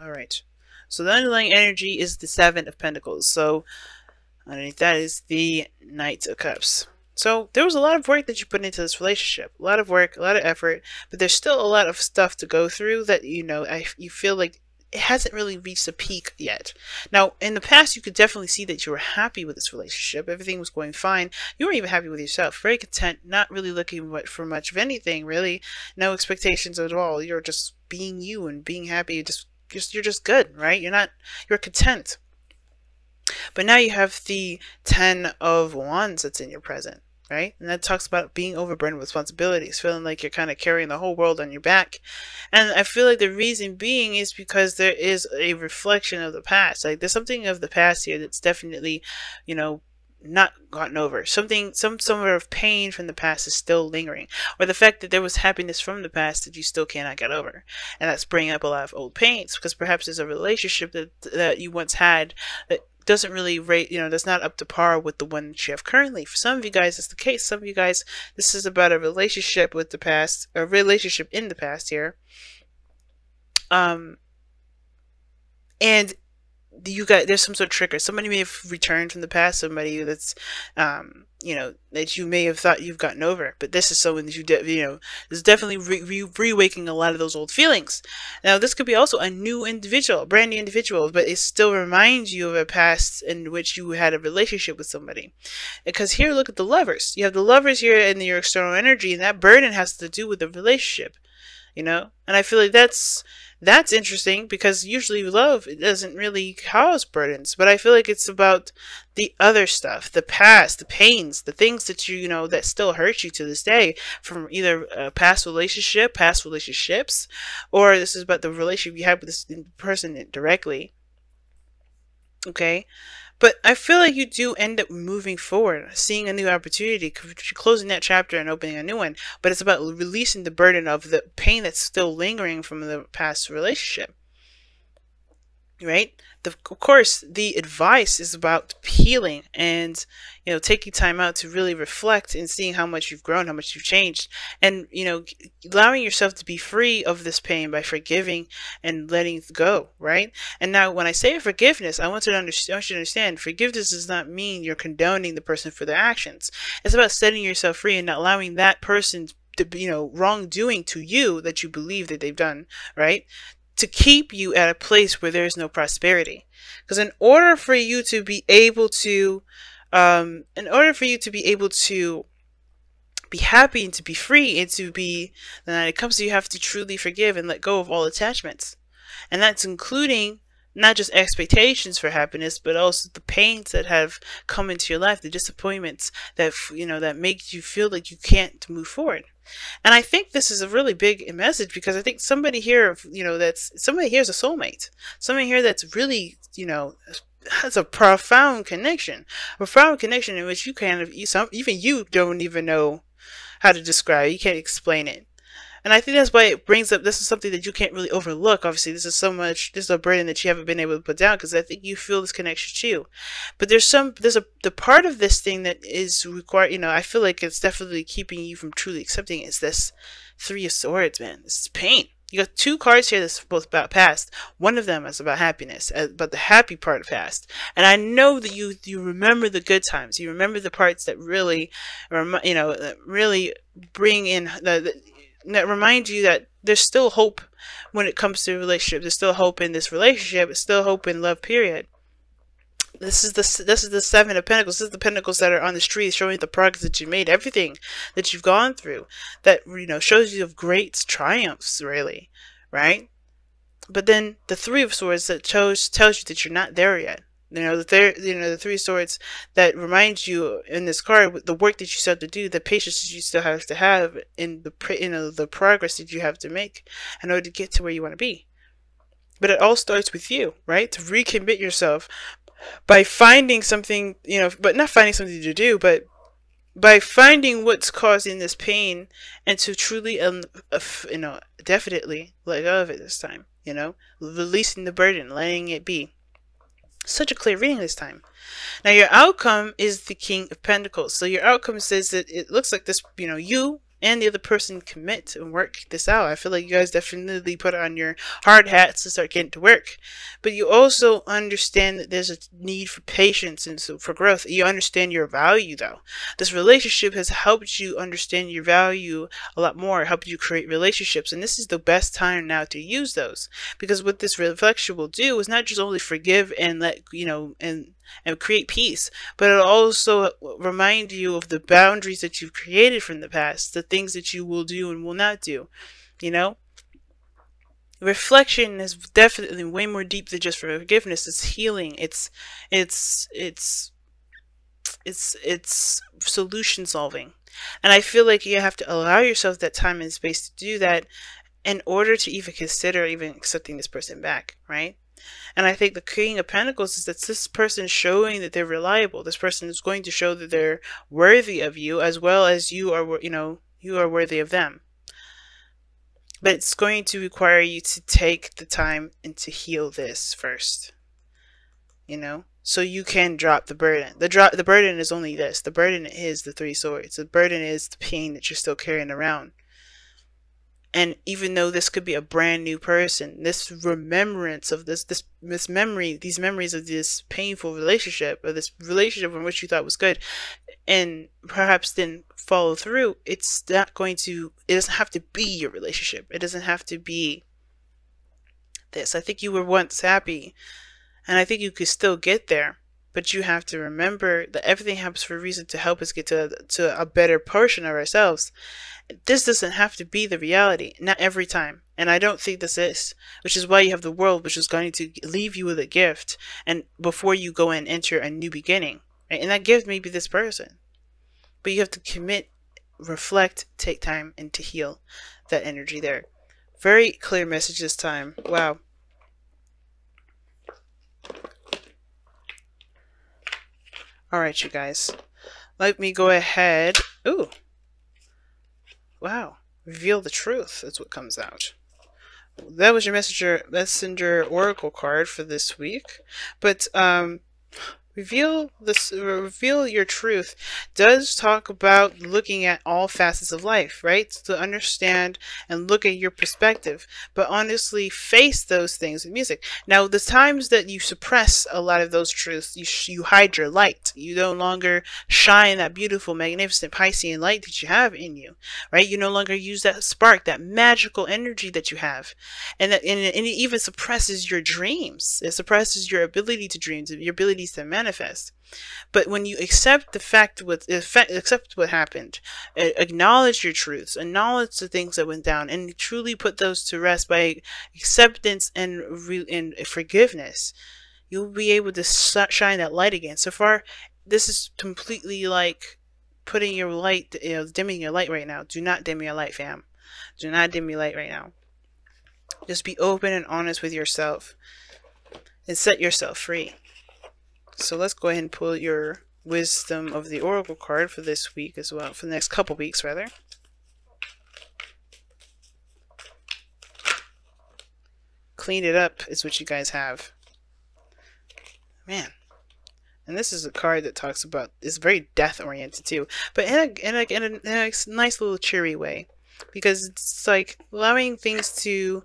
All right. So the underlying energy is the Seven of Pentacles. So underneath that is the Knight of Cups. So there was a lot of work that you put into this relationship. A lot of work, a lot of effort, but there's still a lot of stuff to go through that, you feel like it hasn't really reached a peak yet. Now, in the past, you could definitely see that you were happy with this relationship. Everything was going fine. You were even happy with yourself, very content, not really looking for much of anything, really. No expectations at all. You're just being you and being happy. You're just good, right? You're content. But now you have the Ten of Wands that's in your present, right? And that talks about being overburdened with responsibilities, feeling like you're kind of carrying the whole world on your back. And I feel like the reason being is because there is a reflection of the past. Like there's something of the past here that's definitely, you know, not gotten over. Some sort of pain from the past is still lingering, or the fact that there was happiness from the past that you still cannot get over, and that's bringing up a lot of old pains, because perhaps there's a relationship that you once had that doesn't really rate, that's not up to par with the one that you have currently. For some of you guys, it's the case. Some of you guys, this is about a relationship with the past, a relationship in the past here. Um, and you got, there's some sort of trigger. Somebody may have returned from the past, somebody that's that you may have thought you've gotten over, but this is someone that is definitely reawakening a lot of those old feelings. Now this could be also a new individual, a brand new individual, but it still reminds you of a past in which you had a relationship with somebody. Because here, look at the lovers. You have the lovers here in your external energy, and that burden has to do with the relationship, and I feel like that's interesting, because usually love, it doesn't really cause burdens, but I feel like it's about the other stuff, the past, the pains, the things that that still hurt you to this day, from either a past relationship, past relationships, or this is about the relationship you had with this person directly. Okay. But I feel like you do end up moving forward, seeing a new opportunity, closing that chapter and opening a new one. But it's about releasing the burden of the pain that's still lingering from the past relationship, right? Of course, the advice is about healing and, taking time out to really reflect and seeing how much you've grown, how much you've changed, and, allowing yourself to be free of this pain by forgiving and letting it go, right? And now, when I say forgiveness, I want you to understand, forgiveness does not mean you're condoning the person for their actions. It's about setting yourself free and not allowing that person to, wrongdoing to you that you believe that they've done, right, to keep you at a place where there is no prosperity. Because in order for you to be able to be happy and to be free and to be, then it comes to, you have to truly forgive and let go of all attachments. And that's including not just expectations for happiness, but also the pains that have come into your life, the disappointments that, that make you feel like you can't move forward. And I think this is a really big message, because I think somebody here, somebody here is a soulmate. Somebody here that's really, has a profound connection. A profound connection in which even you don't even know how to describe it. You can't explain it. And I think that's why it brings up, this is something that you can't really overlook. Obviously, this is a burden that you haven't been able to put down, because I think you feel this connection too. But the part of this thing that is required, I feel like it's definitely keeping you from truly accepting it, is this Three of Swords, man. This is pain. You got two cards here that's both about past. One of them is about happiness, about the happy part of past. And I know that you remember the good times. You remember the parts that really, that really bring in that remind you that there's still hope when it comes to relationships. There's still hope in this relationship. There's still hope in love, period. This is the Seven of Pentacles. This is the pentacles that are on the street, showing the progress that you made, everything that you've gone through, that shows you of great triumphs, really, right? But then the Three of Swords that tells you that you're not there yet. The Three of Swords that reminds you in this card, the work that you still have to do, the patience that you still have to have, in the progress that you have to make in order to get to where you want to be. But it all starts with you, right? To recommit yourself by finding something, but not finding something to do, but by finding what's causing this pain, and to truly, definitely let go of it this time, releasing the burden, letting it be. Such a clear reading this time. Now your outcome is the King of Pentacles. So your outcome says that it looks like this, you and the other person commit and work this out. I feel like you guys definitely put on your hard hats to start getting to work. But you also understand that there's a need for patience and so for growth. You understand your value, though. This relationship has helped you understand your value a lot more, helped you create relationships. And this is the best time now to use those. Because what this reflection will do is not just only forgive and let, and create peace, but it'll also remind you of the boundaries that you've created from the past, the things that you will do and will not do. Reflection is definitely way more deep than just forgiveness. It's healing. It's solution solving. And I feel like you have to allow yourself that time and space to do that in order to even consider even accepting this person back, right? And I think the King of Pentacles is that this person showing that they're reliable. This person is going to show that they're worthy of you, as well as you are, you are worthy of them. But it's going to require you to take the time and to heal this first, so you can drop the burden. The burden is only this. The burden is the Three Swords. The burden is the pain that you're still carrying around. And even though this could be a brand new person, this remembrance of this memory, these memories of this painful relationship, or this relationship in which you thought was good, and perhaps didn't follow through, it doesn't have to be your relationship. It doesn't have to be this. I think you were once happy, and I think you could still get there. But you have to remember that everything happens for a reason, to help us get to a better portion of ourselves. This doesn't have to be the reality, not every time. And I don't think this is, which is why you have the World, which is going to leave you with a gift, and before you go and enter a new beginning, right? And that gift may be this person, but you have to commit, reflect, take time, and to heal that energy there. Very clear message this time. Wow. Alright, you guys. Let me go ahead. Ooh. Wow. Reveal the truth is what comes out. That was your messenger oracle card for this week. But reveal your truth does talk about looking at all facets of life, right? To understand and look at your perspective, but honestly face those things in music. Now, the times that you suppress a lot of those truths, you hide your light. You no longer shine that beautiful, magnificent Piscean light that you have in you, right? You no longer use that spark, that magical energy that you have, and it even suppresses your dreams. It suppresses your ability to dream, your abilities to manifest. But when you accept the fact, accept what happened, acknowledge your truths, acknowledge the things that went down, and truly put those to rest by acceptance and forgiveness, you'll be able to shine that light again. So far, this is completely like putting your light, dimming your light right now. Do not dim your light, fam. Do not dim your light right now. Just be open and honest with yourself and set yourself free. So let's go ahead and pull your Wisdom of the Oracle card for this week as well. For the next couple weeks, rather. Clean it up is what you guys have. Man. And this is a card that talks about, it's very death-oriented too. But in a nice little cheery way. Because it's like allowing things to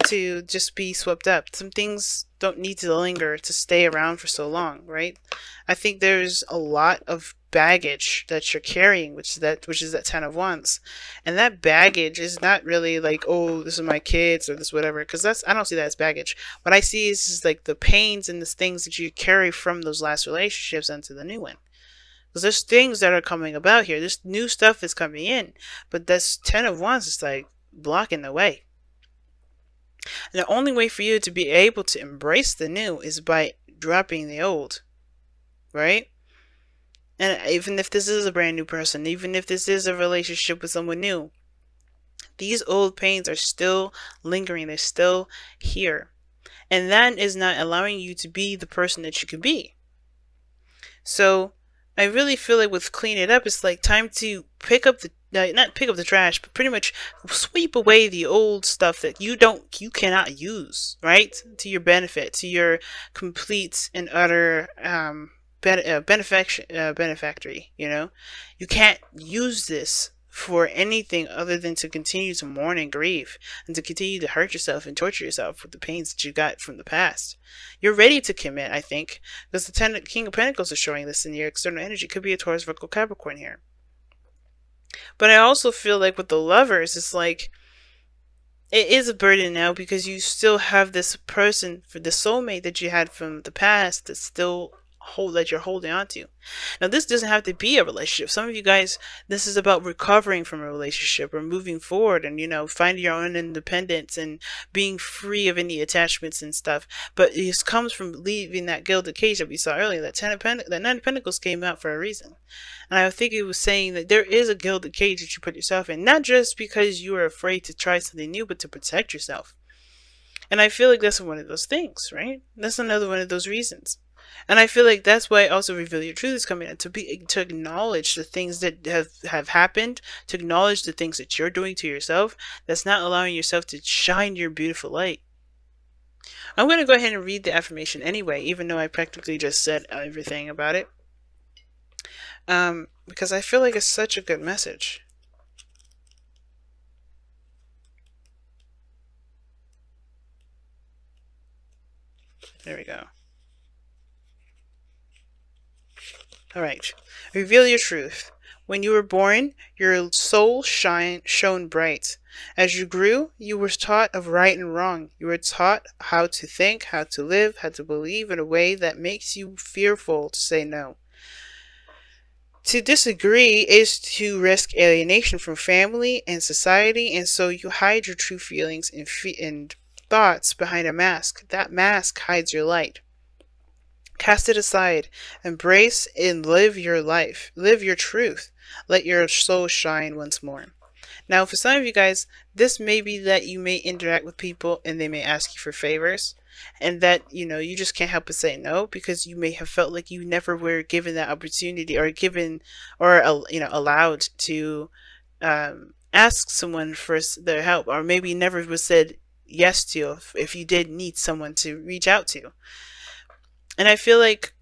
just be swept up. Some things don't need to linger, to stay around for so long, right? I think there's a lot of baggage that you're carrying, which is that Ten of Wands, and that baggage is not really like, oh, this is my kids or this whatever, because I don't see that as baggage. What I see is like the pains and the things that you carry from those last relationships into the new one. Because there's things that are coming about here. This new stuff is coming in, but this Ten of Wands is like blocking the way. And the only way for you to be able to embrace the new is by dropping the old, right? And even if this is a brand new person, even if this is a relationship with someone new, these old pains are still lingering. They're still here. And that is not allowing you to be the person that you can be. So I really feel like with Clean It Up, it's like time to pick up the, not pick up the trash, but pretty much sweep away the old stuff that you cannot use, right? To your benefit, to your complete and utter benefactory, you know? You can't use this for anything other than to continue to mourn and grieve and to continue to hurt yourself and torture yourself with the pains that you got from the past. You're ready to commit, I think, because the King of Pentacles is showing this in your external energy. Could be a Taurus, Virgo, Capricorn here. But I also feel like with the Lovers, it's like it is a burden now because you still have this person, for the soulmate that you had from the past, that's still that you're holding on to. Now, this doesn't have to be a relationship. Some of you guys, this is about recovering from a relationship or moving forward and, finding your own independence and being free of any attachments and stuff. But it comes from leaving that gilded cage that we saw earlier. That Nine of Pentacles came out for a reason. And I think it was saying that there is a gilded cage that you put yourself in, not just because you are afraid to try something new, but to protect yourself. And I feel like that's one of those things, right? That's another one of those reasons. And I feel like that's why also Reveal Your Truth is coming in, to acknowledge the things that have happened, to acknowledge the things that you're doing to yourself that's not allowing yourself to shine your beautiful light. I'm going to go ahead and read the affirmation anyway, even though I practically just said everything about it. Because I feel like it's such a good message. There we go. Alright. Reveal your truth. When you were born, your soul shone bright. As you grew, you were taught of right and wrong. You were taught how to think, how to live, how to believe in a way that makes you fearful to say no. To disagree is to risk alienation from family and society, and so you hide your true feelings and thoughts behind a mask. That mask hides your light. Cast it aside. Embrace and live your life. Live your truth. Let your soul shine once more. Now, for some of you guys, this may be that you may interact with people and they may ask you for favors, and that, you just can't help but say no because you may have felt like you never were given that opportunity or allowed to ask someone for their help, or maybe never was said yes to if you did need someone to reach out to. And I feel like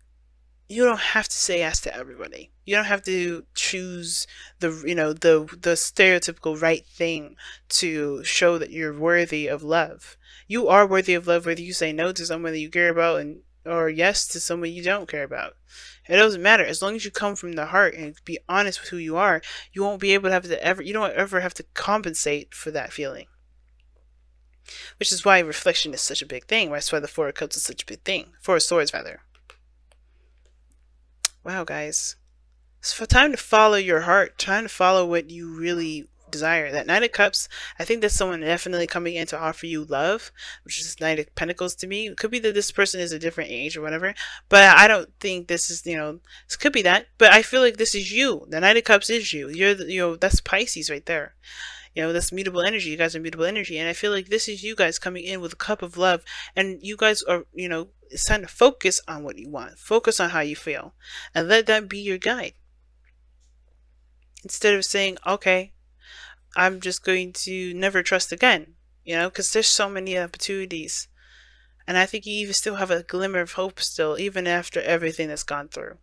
you don't have to say yes to everybody. You don't have to choose the stereotypical right thing to show that you're worthy of love. You are worthy of love whether you say no to someone that you care about or yes to someone you don't care about. It doesn't matter. As long as you come from the heart and be honest with who you are, you won't be able to you don't ever have to compensate for that feeling. Which is why reflection is such a big thing. That's why the Four of Cups is such a big thing. Four of Swords, rather. Wow, guys. It's time to follow your heart. Time to follow what you really desire. That Knight of Cups, I think that's someone definitely coming in to offer you love, which is Knight of Pentacles to me. It could be that this person is a different age or whatever, but I don't think this is, this could be that, but I feel like this is you. The Knight of Cups is you. You're that's Pisces right there. That's mutable energy. You guys are mutable energy. And I feel like this is you guys coming in with a cup of love. And you guys are, it's time to focus on what you want. Focus on how you feel. And let that be your guide. Instead of saying, okay, I'm just going to never trust again. Because there's so many opportunities. And I think you even still have a glimmer of hope still, even after everything that's gone through.